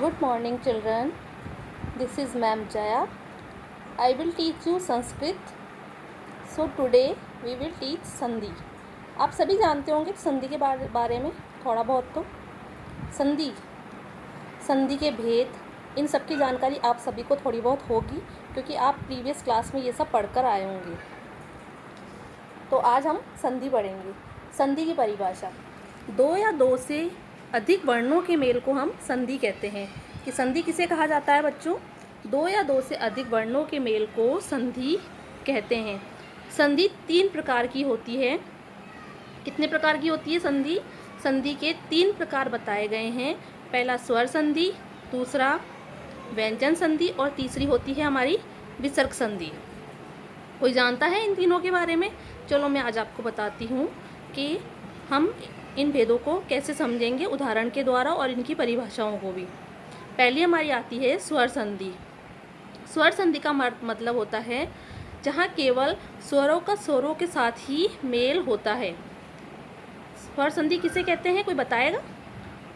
Good morning, children. This is Ma'am Jaya. I will teach you Sanskrit. So today we will teach संधि. आप सभी जानते होंगे संधि के बारे में थोड़ा बहुत तो संधि के भेद, इन सब की जानकारी आप सभी को थोड़ी बहुत होगी क्योंकि आप प्रीवियस क्लास में ये सब पढ़कर आए होंगे. तो आज हम संधि पढ़ेंगे. संधि की परिभाषा: दो या दो से अधिक वर्णों के मेल को हम संधि कहते हैं. कि संधि किसे कहा जाता है बच्चों? दो या दो से अधिक वर्णों के मेल को संधि कहते हैं. संधि 3 प्रकार की होती है. कितने प्रकार की होती है संधि? संधि के 3 प्रकार बताए गए हैं. पहला स्वर संधि, दूसरा व्यंजन संधि और तीसरी होती है हमारी विसर्ग संधि. कोई जानता है इन तीनों के बारे में? चलो मैं आज आपको बताती हूँ कि हम इन भेदों को कैसे समझेंगे उदाहरण के द्वारा और इनकी परिभाषाओं को भी. पहली हमारी आती है स्वर संधि. स्वर संधि का मतलब होता है जहाँ केवल स्वरों का स्वरों के साथ ही मेल होता है. स्वर संधि किसे कहते हैं, कोई बताएगा?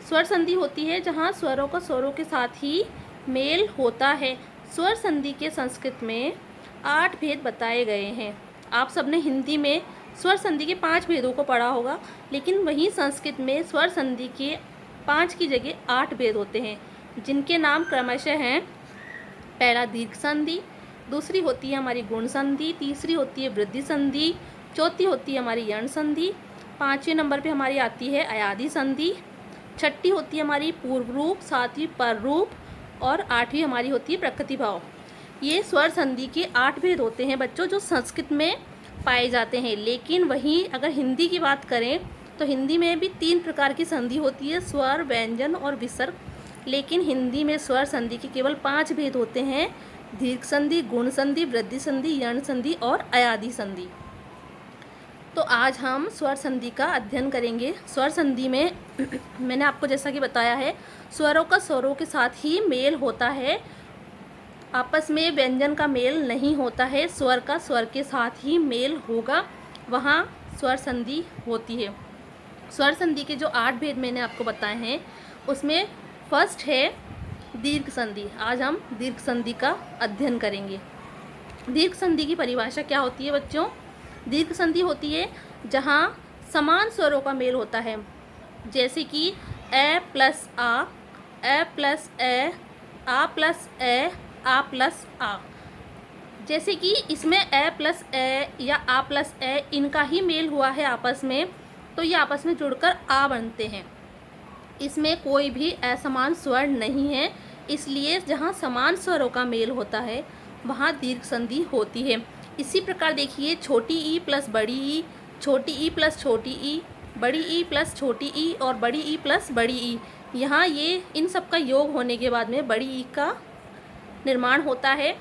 स्वर संधि होती है जहाँ स्वरों का स्वरों के साथ ही मेल होता है. स्वर संधि के संस्कृत में 8 भेद बताए गए हैं. आप सबने हिंदी में स्वर संधि के 5 भेदों को पढ़ा होगा, लेकिन वहीं संस्कृत में स्वर संधि के 5 की जगह 8 भेद होते हैं, जिनके नाम क्रमशः हैं. पहला दीर्घ संधि, दूसरी होती है हमारी गुण संधि, तीसरी होती है वृद्धि संधि, चौथी होती है हमारी यण संधि, 5वें नंबर पे हमारी आती है अयादि संधि, छठी होती है हमारी पूर्व रूप, 7वीं पर रूप और 8वीं हमारी होती है प्रकृति भाव. ये स्वर संधि के 8 भेद होते हैं बच्चों, जो संस्कृत में पाए जाते हैं. लेकिन वहीं अगर हिंदी की बात करें तो हिंदी में भी 3 प्रकार की संधि होती है, स्वर, व्यंजन और विसर्ग. लेकिन हिंदी में स्वर संधि के केवल 5 भेद होते हैं: दीर्घ संधि, गुण संधि, वृद्धि संधि, यण संधि और अयादि संधि. तो आज हम स्वर संधि का अध्ययन करेंगे. स्वर संधि में मैंने आपको जैसा कि बताया है, स्वरों का स्वरों के साथ ही मेल होता है, आपस में व्यंजन का मेल नहीं होता है. स्वर का स्वर के साथ ही मेल होगा, वहाँ स्वर संधि होती है. स्वर संधि के जो 8 भेद मैंने आपको बताए हैं, उसमें फर्स्ट है दीर्घ संधि. आज हम दीर्घ संधि का अध्ययन करेंगे. दीर्घ संधि की परिभाषा क्या होती है बच्चों? दीर्घ संधि होती है जहाँ समान स्वरों का मेल होता है, जैसे कि ए प्लस आ प्लस ए, आ प्लस ए, आ प्लस आ. जैसे कि इसमें ए प्लस ए या आ प्लस ए इनका ही मेल हुआ है आपस में, तो ये आपस में जुड़कर आ बनते हैं. इसमें कोई भी असमान स्वर नहीं है, इसलिए जहाँ समान स्वरों का मेल होता है वहाँ दीर्घ संधि होती है. इसी प्रकार देखिए, छोटी ई प्लस बड़ी ई, छोटी ई प्लस छोटी ई, बड़ी ई प्लस छोटी ई और बड़ी ई प्लस बड़ी ई. यहाँ ये इन सब का योग होने के बाद में बड़ी ई का निर्माण होता है.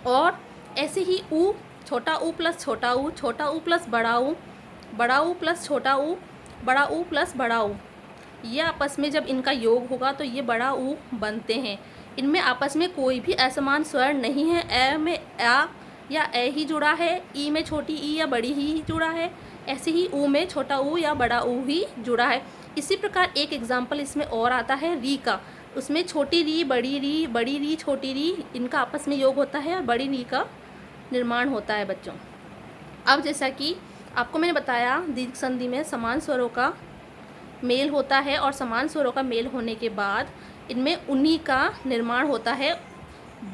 और ऐसे ही ऊ, छोटा ऊ प्लस छोटा ऊ, छोटा ऊ प्लस बड़ा ऊ, बड़ा ऊ प्लस छोटा ऊ, बड़ा ऊ प्लस बड़ा ऊ. ये आपस में जब इनका योग होगा तो ये बड़ा ऊ बनते हैं. इनमें आपस में कोई भी असमान स्वर नहीं है. ए में आ या ए ही जुड़ा है, ई में छोटी ई या बड़ी ही जुड़ा है, ऐसे ही ऊ में छोटा ऊ या बड़ा ऊ ही जुड़ा है. इसी प्रकार एक एग्जाम्पल इसमें और आता है री का. उसमें छोटी री, बड़ी री, छोटी री, इनका आपस में योग होता है और बड़ी री का निर्माण होता है बच्चों. अब जैसा कि आपको मैंने बताया, दीर्घ संधि में समान स्वरों का मेल होता है और समान स्वरों का मेल होने के बाद इनमें उन्हीं का निर्माण होता है,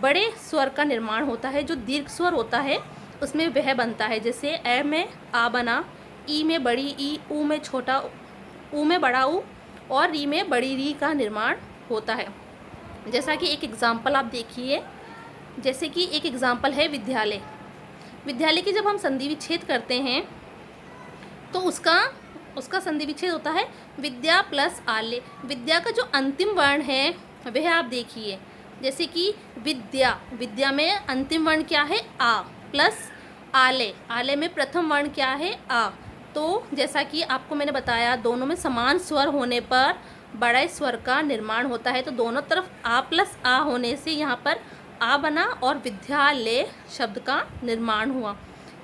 बड़े स्वर का निर्माण होता है. जो दीर्घ स्वर होता है उसमें वह बनता है, जैसे ए में आ बना, ई में बड़ी ई, ऊ में छोटा ऊ में बड़ा ऊ और री में बड़ी री का निर्माण होता है. जैसा कि एक एग्जाम्पल आप देखिए, जैसे कि एक एग्जाम्पल है विद्यालय. विद्यालय की जब हम संधि विच्छेद करते हैं तो उसका संधि विच्छेद होता है विद्या प्लस आले. विद्या का जो अंतिम वर्ण है वह आप देखिए, जैसे कि विद्या में अंतिम वर्ण क्या है? आ, प्लस आले में प्रथम वर्ण क्या है? आ. तो जैसा कि आपको मैंने बताया, दोनों में समान स्वर होने पर बड़े स्वर का निर्माण होता है. तो दोनों तरफ आ प्लस आ होने से यहाँ पर आ बना और विद्यालय शब्द का निर्माण हुआ.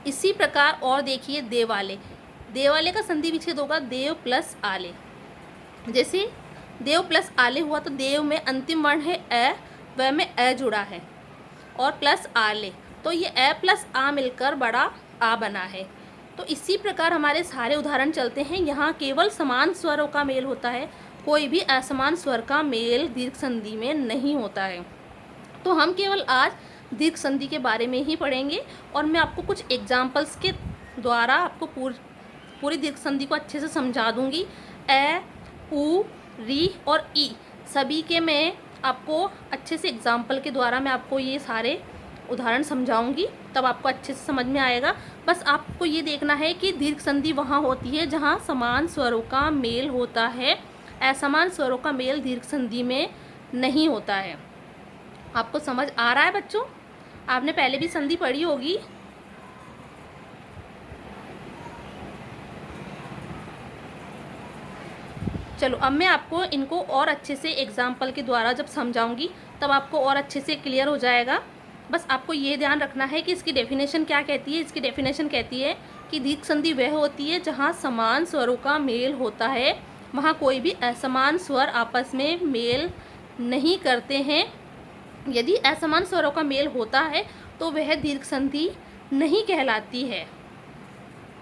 इसी प्रकार और देखिए देवालय का संधि विच्छेद होगा देव प्लस आले. जैसे देव प्लस आले हुआ तो देव में अंतिम वर्ण है ए, वह में ए जुड़ा है, और प्लस आले तो ये ए प्लस आ मिलकर बड़ा आ बना है। तो इसी प्रकार हमारे सारे उदाहरण चलते हैं। यहाँ केवल समान स्वरों का मेल होता है, कोई भी असमान स्वर का मेल दीर्घ संधि में नहीं होता है। तो हम केवल आज दीर्घ संधि के बारे में ही पढ़ेंगे, और मैं आपको कुछ एग्जाम्पल्स के द्वारा आपको पूरी दीर्घ संधि को अच्छे से समझा दूंगी। ए, उ, री और ई सभी के मैं आपको अच्छे से एग्जाम्पल के द्वारा मैं आपको ये सारे उदाहरण समझाऊंगी, तब आपको अच्छे से समझ में आएगा। बस आपको ये देखना है कि दीर्घ संधि वहाँ होती है जहाँ समान स्वरों का मेल होता है, असमान स्वरों का मेल दीर्घ संधि में नहीं होता है। आपको समझ आ रहा है बच्चों? आपने पहले भी संधि पढ़ी होगी। चलो अब मैं आपको इनको और अच्छे से एग्जाम्पल के द्वारा जब समझाऊंगी तब आपको और अच्छे से क्लियर हो जाएगा। बस आपको ये ध्यान रखना है कि इसकी डेफिनेशन क्या कहती है। इसकी डेफिनेशन कहती है कि दीर्घ संधि वह होती है जहाँ समान स्वरों का मेल होता है, वहाँ कोई भी असमान स्वर आपस में मेल नहीं करते हैं। यदि असमान स्वरों का मेल होता है तो वह दीर्घ संधि नहीं कहलाती है।